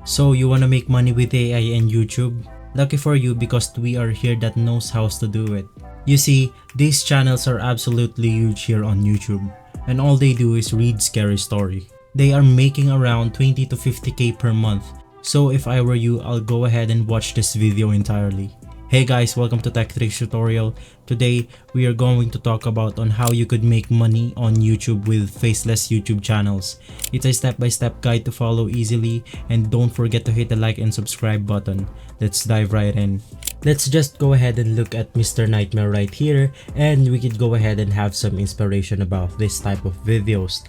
So you wanna make money with AI and YouTube? Lucky for you because we are here that knows how to do it. You see, these channels are absolutely huge here on YouTube, and all they do is read scary story. They are making around 20 to 50k per month. So if I were you, I'll go ahead and watch this video entirely. Hey guys, welcome to Tech Tricks Tutorial. Today, we are going to talk about on how you could make money on YouTube with faceless YouTube channels. It's a step-by-step guide to follow easily, and don't forget to hit the like and subscribe button. Let's dive right in. Let's just go ahead and look at Mr. Nightmare right here, and we could go ahead and have some inspiration about this type of videos.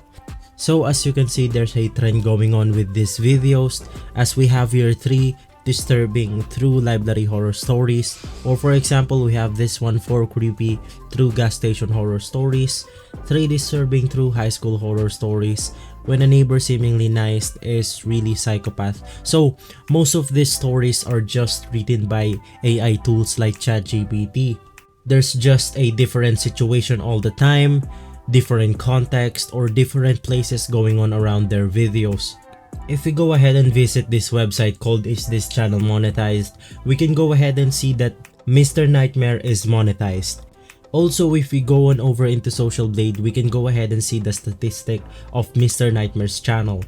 So as you can see, there's a trend going on with these videos, as we have here 3 disturbing through library horror stories, or for example we have this one, 4 creepy through gas station horror stories, 3 disturbing through high school horror stories, when a neighbor seemingly nice is really psychopath. So most of these stories are just written by AI tools like ChatGPT. There's just a different situation all the time, different context, or different places going on around their videos. If we go ahead and visit this website called Is This Channel Monetized, we can go ahead and see that Mr. Nightmare is monetized. Also, if we go on over into Social Blade, we can go ahead and see the statistic of Mr. Nightmare's channel.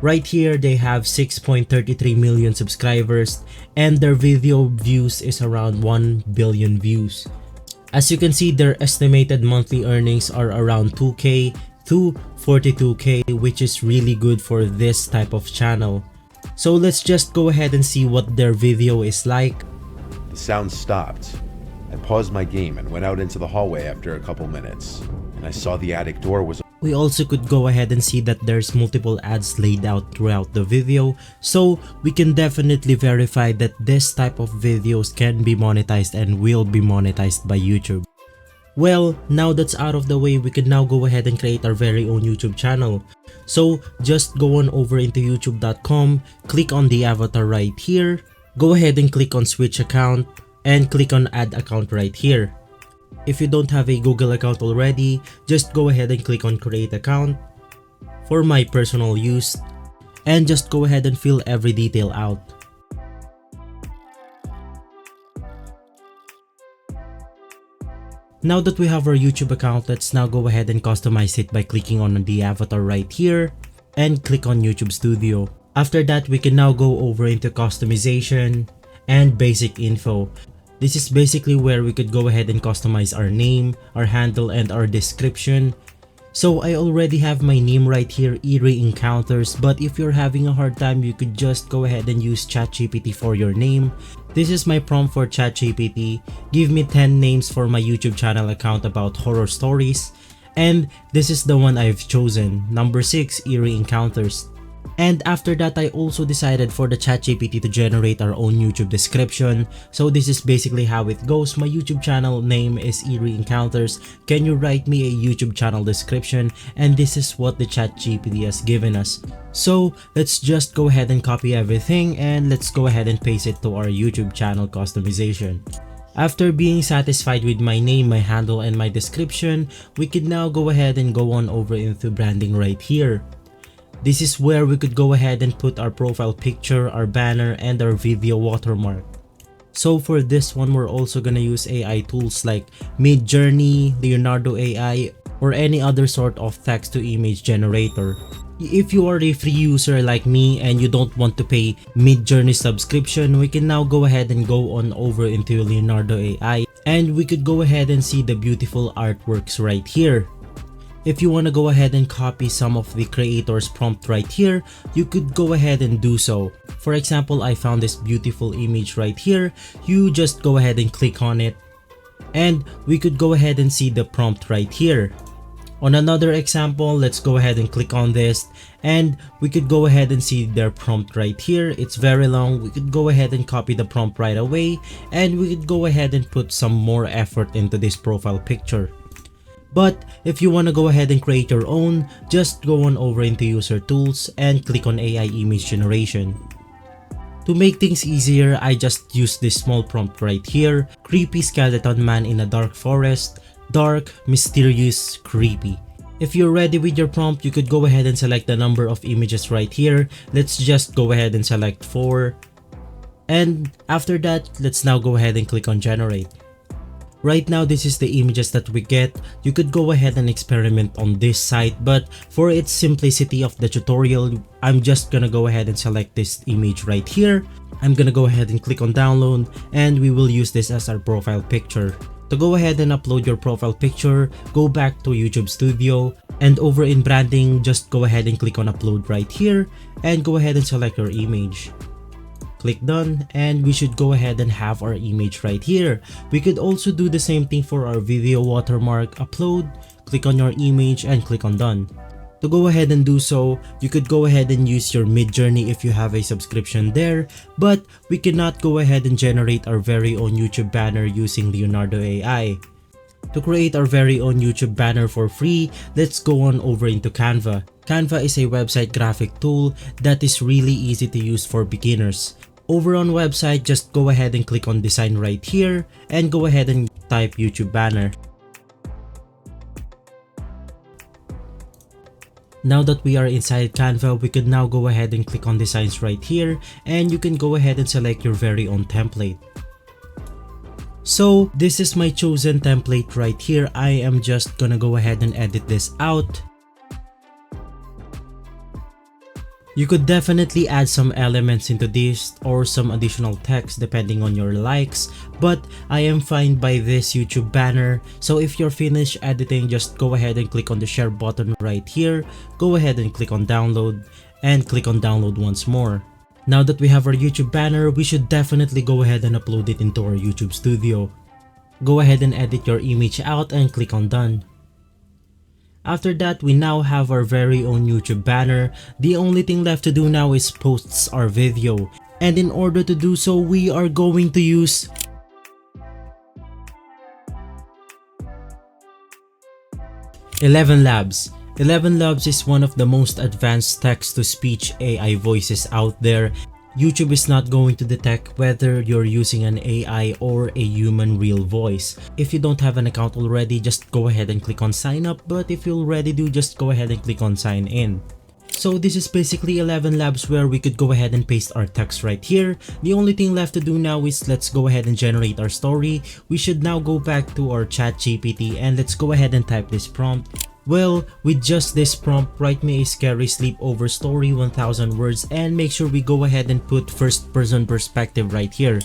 Right here, they have 6.33 million subscribers and their video views is around 1 billion views. As you can see, their estimated monthly earnings are around 2k to 42k, which is really good for this type of channel. So let's just go ahead and see what their video is like. The sound stopped. I paused my game and went out into the hallway after a couple minutes, and I saw the attic door was. We also could go ahead and see that there's multiple ads laid out throughout the video, so we can definitely verify that this type of videos can be monetized and will be monetized by YouTube. Well, now that's out of the way, we can now go ahead and create our very own YouTube channel. So just go on over into youtube.com, click on the avatar right here, go ahead and click on switch account, and click on add account right here. If you don't have a Google account already, just go ahead and click on create account for my personal use, and just go ahead and fill every detail out. Now that we have our YouTube account, let's now go ahead and customize it by clicking on the avatar right here and click on YouTube Studio. After that, we can now go over into customization and basic info. This is basically where we could go ahead and customize our name, our handle, and our description. So I already have my name right here, Eerie Encounters, but if you're having a hard time, you could just go ahead and use ChatGPT for your name. This is my prompt for ChatGPT. Give me 10 names for my YouTube channel account about horror stories. And this is the one I've chosen, number 6, Eerie Encounters. And after that, I also decided for the ChatGPT to generate our own YouTube description. So this is basically how it goes. My YouTube channel name is Eerie Encounters. Can you write me a YouTube channel description? And this is what the ChatGPT has given us. So let's just go ahead and copy everything and let's go ahead and paste it to our YouTube channel customization. After being satisfied with my name, my handle, and my description, we can now go ahead and go on over into branding right here. This is where we could go ahead and put our profile picture, our banner, and our video watermark. So for this one, we're also gonna use AI tools like Midjourney, Leonardo AI, or any other sort of text to image generator. If you are a free user like me and you don't want to pay Midjourney subscription, we can now go ahead and go on over into Leonardo AI, and we could go ahead and see the beautiful artworks right here. If you want to go ahead and copy some of the creator's prompt right here, you could go ahead and do so. For example, I found this beautiful image right here. You just go ahead and click on it, and we could go ahead and see the prompt right here. On another example, let's go ahead and click on this, and we could go ahead and see their prompt right here. It's very long. We could go ahead and copy the prompt right away, and we could go ahead and put some more effort into this profile picture. But if you want to go ahead and create your own, just go on over into user tools and click on AI image generation. To make things easier, I just use this small prompt right here, creepy skeleton man in a dark forest, dark, mysterious, creepy. If you're ready with your prompt, you could go ahead and select the number of images right here. Let's just go ahead and select 4. And after that, let's now go ahead and click on generate. Right now, this is the images that we get. You could go ahead and experiment on this site, but for its simplicity of the tutorial, I'm just gonna go ahead and select this image right here. I'm gonna go ahead and click on download, and we will use this as our profile picture. To go ahead and upload your profile picture, go back to YouTube Studio, and over in branding, just go ahead and click on upload right here, and go ahead and select your image. Click done, and we should go ahead and have our image right here. We could also do the same thing for our video watermark. Upload, click on your image, and click on done. To go ahead and do so, you could go ahead and use your Midjourney if you have a subscription there, but we cannot go ahead and generate our very own YouTube banner using Leonardo AI. To create our very own YouTube banner for free, let's go on over into Canva. Canva is a website graphic tool that is really easy to use for beginners. Over on website, just go ahead and click on design right here and go ahead and type YouTube banner. Now that we are inside Canva, we could now go ahead and click on designs right here, and you can go ahead and select your very own template. So this is my chosen template right here. I am just gonna go ahead and edit this out. You could definitely add some elements into this or some additional text depending on your likes, but I am fine by this YouTube banner. So if you're finished editing, just go ahead and click on the share button right here. Go ahead and click on download and click on download once more. Now that we have our YouTube banner, we should definitely go ahead and upload it into our YouTube Studio. Go ahead and edit your image out and click on done. After that, we now have our very own YouTube banner. The only thing left to do now is post our video. And in order to do so, we are going to use ElevenLabs. ElevenLabs is one of the most advanced text-to-speech AI voices out there. YouTube is not going to detect whether you're using an AI or a human real voice. If you don't have an account already, just go ahead and click on sign up, but if you already do, just go ahead and click on sign in. So this is basically ElevenLabs where we could go ahead and paste our text right here. The only thing left to do now is let's go ahead and generate our story. We should now go back to our ChatGPT and let's go ahead and type this prompt. Well, with just this prompt, write me a scary sleepover story, 1000 words, and make sure we go ahead and put first person perspective right here.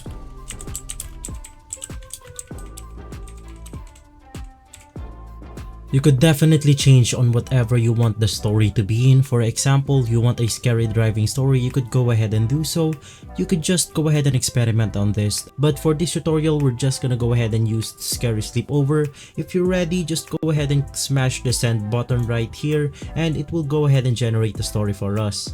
You could definitely change on whatever you want the story to be in. For example, you want a scary driving story, you could go ahead and do so. You could just go ahead and experiment on this. But for this tutorial, we're just gonna go ahead and use scary sleepover. If you're ready, just go ahead and smash the send button right here and it will go ahead and generate the story for us.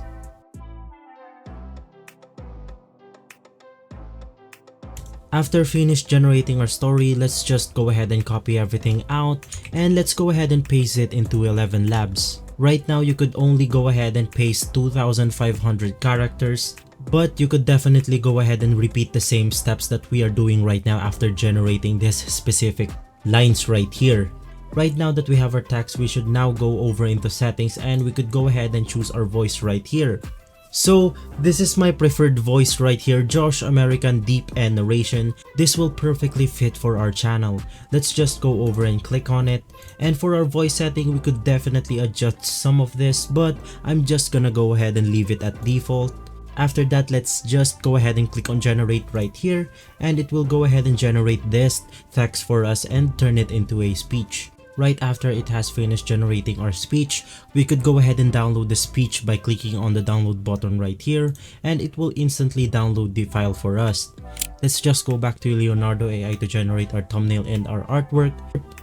After finished generating our story, let's just go ahead and copy everything out and let's go ahead and paste it into ElevenLabs. Right now, you could only go ahead and paste 2,500 characters, but you could definitely go ahead and repeat the same steps that we are doing right now after generating this specific lines right here. Right now that we have our text, we should now go over into settings and we could go ahead and choose our voice right here. So this is my preferred voice right here, Josh American Deep and Narration. This will perfectly fit for our channel. Let's just go over and click on it. And for our voice setting, we could definitely adjust some of this, but I'm just gonna go ahead and leave it at default. After that, let's just go ahead and click on generate right here and it will go ahead and generate this text for us and turn it into a speech. Right after it has finished generating our speech, we could go ahead and download the speech by clicking on the download button right here and it will instantly download the file for us. Let's just go back to Leonardo AI to generate our thumbnail and our artwork.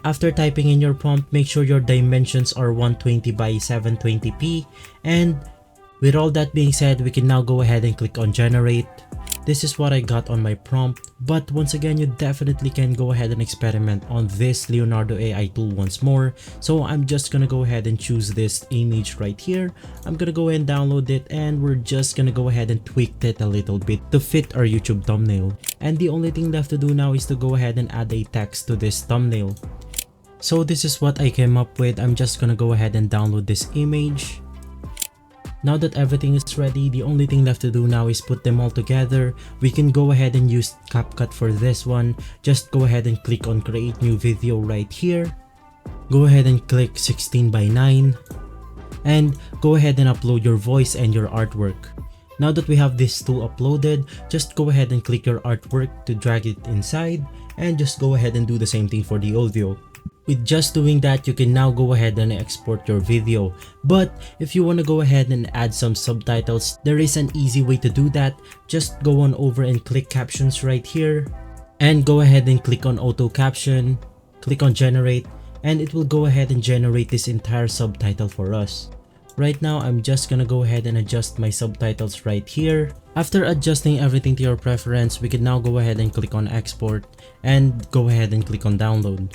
After typing in your prompt, make sure your dimensions are 120 by 720p, and with all that being said, we can now go ahead and click on generate. This is what I got on my prompt, but once again, you definitely can go ahead and experiment on this Leonardo AI tool once more. So I'm just gonna go ahead and choose this image right here. I'm gonna go ahead and download it and we're just gonna go ahead and tweak it a little bit to fit our YouTube thumbnail. And the only thing left to do now is to go ahead and add a text to this thumbnail. So this is what I came up with. I'm just gonna go ahead and download this image. Now that everything is ready, the only thing left to do now is put them all together. We can go ahead and use CapCut for this one. Just go ahead and click on create new video right here. Go ahead and click 16:9 and go ahead and upload your voice and your artwork. Now that we have these two uploaded, just go ahead and click your artwork to drag it inside and just go ahead and do the same thing for the audio. With just doing that, you can now go ahead and export your video. But if you want to go ahead and add some subtitles, there is an easy way to do that. Just go on over and click captions right here and go ahead and click on auto caption, click on generate, and it will go ahead and generate this entire subtitle for us. Right now, I'm just gonna go ahead and adjust my subtitles right here. After adjusting everything to your preference, we can now go ahead and click on export and go ahead and click on download.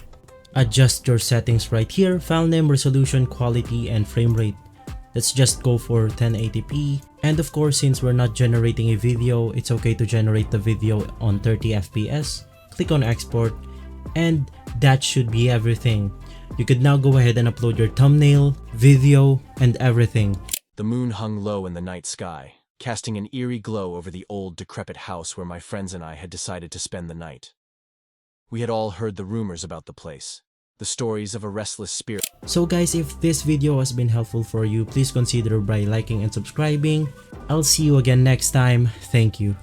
Adjust your settings right here, file name, resolution, quality, and frame rate. Let's just go for 1080p. And of course, since we're not generating a video, it's okay to generate the video on 30 FPS. Click on export, and that should be everything. You could now go ahead and upload your thumbnail, video, and everything. The moon hung low in the night sky, casting an eerie glow over the old, decrepit house where my friends and I had decided to spend the night. We had all heard the rumors about the place, the stories of a restless spirit. So guys, if this video has been helpful for you, please consider by liking and subscribing. I'll see you again next time. Thank you.